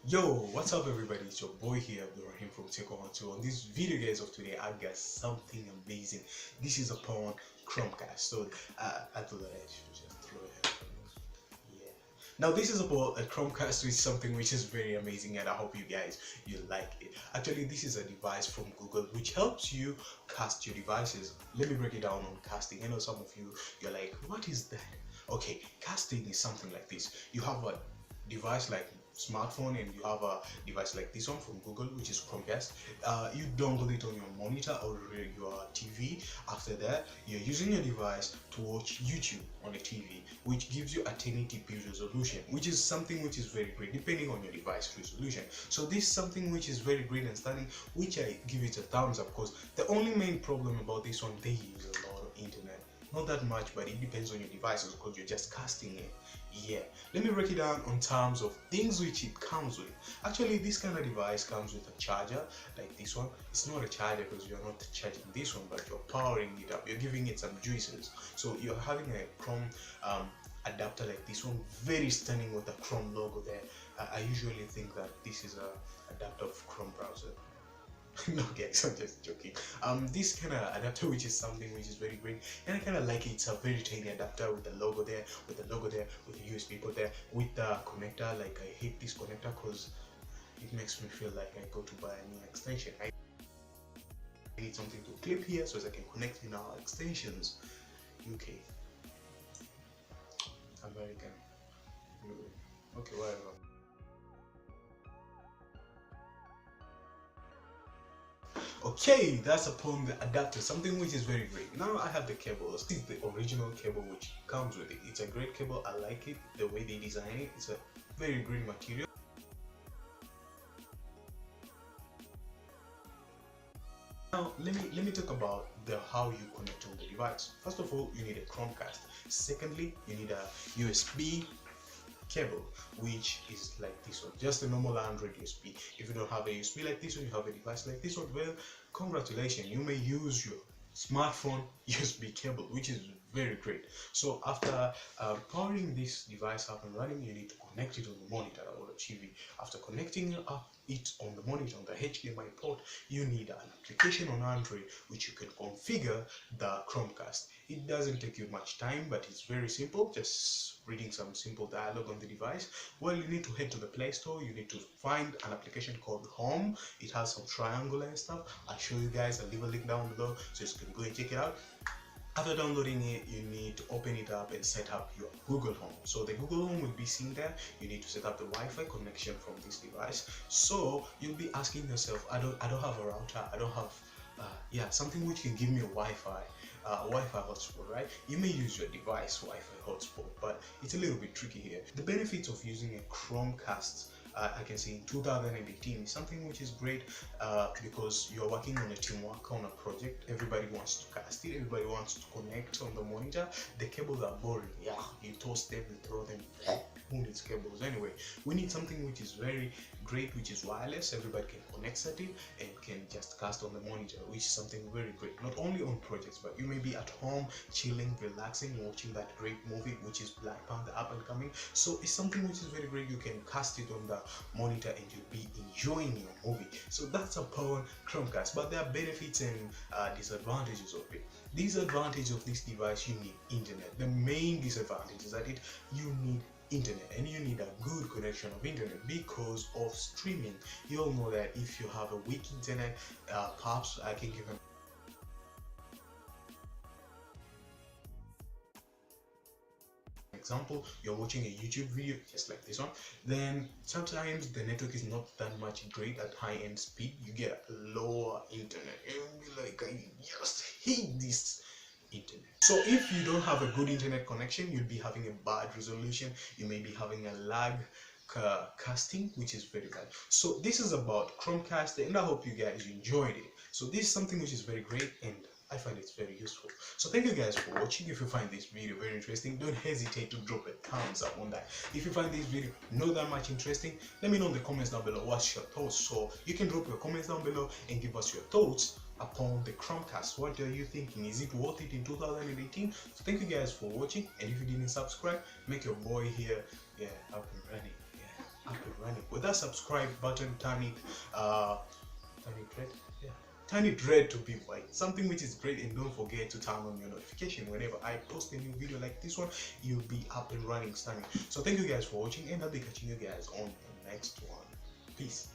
Yo, what's up everybody? It's your boy here, Abdul from Take On 2. On this video guys of today, I got something amazing. This is upon Chromecast. So I thought that I should just throw it. Yeah. Now this is about a Chromecast, which is something which is very amazing, and I hope you like it. Actually, this is a device from Google which helps you cast your devices. Let me break it down on casting. I know some of you're like, what is that? Okay, casting is something like this. You have a device like smartphone and you have a device like this one from Google, which is Chromecast. You download it on your monitor or your TV. After that, you're using your device to watch YouTube on a TV, which gives you a 1080p resolution, which is something which is very great depending on your device resolution. So this is something which is very great and stunning, which I give it a thumbs up, because the only main problem about this one, they use a lot of internet. Not that much, but it depends on your devices because you're just casting it. Yeah, let me break it down on terms of things which it comes with. Actually, this kind of device comes with a charger like this one. It's not a charger because you're not charging this one, but you're powering it up. You're giving it some juices. So you're having a Chrome adapter like this one, very stunning with the Chrome logo there. I usually think that this is a adapter of Chrome browser. No guys, I'm just joking. This kind of adapter, which is something which is very great, and I kind of like it. It's a very tiny adapter with the logo there, with the USB port there, with the connector. Like, I hate this connector because it makes me feel like I go to buy a new extension. I need something to clip here so as I can connect in our extensions. UK, American, okay, whatever. Okay, that's upon the adapter, something which is very great. Now I have the cable. This is the original cable which comes with it. It's a great cable. I like it, the way they design it. It's a very great material. Now let me talk about the how you connect on the device. First of all, you need a Chromecast. Secondly, you need a USB cable, which is like this one, just a normal Android USB. If you don't have a USB like this one, you have a device like this one, well, congratulations, you may use your smartphone USB cable, which is very great. So after powering this device up and running, you need to connect it on the monitor or the TV. After connecting it on the monitor, on the HDMI port, you need an application on Android which you can configure the Chromecast. It doesn't take you much time, but it's very simple, just reading some simple dialogue on the device. Well, you need to head to the Play Store. You need to find an application called Home. It has some triangular and stuff. I'll show you guys. I'll leave a link down below so you can go and check it out. After downloading it, you need to open it up and set up your Google Home. So the Google Home will be seen there. You need to set up the Wi-Fi connection from this device. So you'll be asking yourself, I don't have a router. I don't have something which can give me a Wi-Fi hotspot, right? You may use your device Wi-Fi hotspot, but it's a little bit tricky here. The benefits of using a Chromecast, I can say in 2018, is something which is great because you're working on a teamwork on a project. Everybody wants to cast it. Everybody wants to connect on the monitor. The cables are boring. Yeah, you toast them, you throw them. Who needs cables anyway? We need something which is very great, which is wireless. Everybody can connect at it and can just cast on the monitor, which is something very great. Not only on projects, but you may be at home chilling, relaxing, watching that great movie which is Black Panther up and coming. So it's something which is very great. You can cast it on the monitor and you'll be enjoying your movie. So that's upon Chromecast, but there are benefits and disadvantages of it. Disadvantage of this device: you need internet. The main disadvantage is that you need internet, and you need a good connection of internet because of streaming. You all know that if you have a weak internet, perhaps I can give an example. You're watching a YouTube video just like this one, then sometimes the network is not that much great at high-end speed. You get lower internet and you'll be like, I just hate this internet. So if you don't have a good internet connection, you'll be having a bad resolution. You may be having a lag casting, which is very bad. So this is about Chromecast, and I hope you guys enjoyed it. So this is something which is very great, and I find it's very useful. So thank you guys for watching. If you find this video very interesting, don't hesitate to drop a thumbs up on that. If you find this video not that much interesting, let me know in the comments down below what's your thoughts. So you can drop your comments down below and give us your thoughts upon the Chromecast. What are you thinking? Is it worth it in 2018? So thank you guys for watching, and if you didn't subscribe, make your boy here up and running. Up and running. With that subscribe button, turn it red. Yeah. Turn it red to be white, something which is great, and don't forget to turn on your notification. Whenever I post a new video like this one, you'll be up and running stunning. So thank you guys for watching, and I'll be catching you guys on the next one. Peace.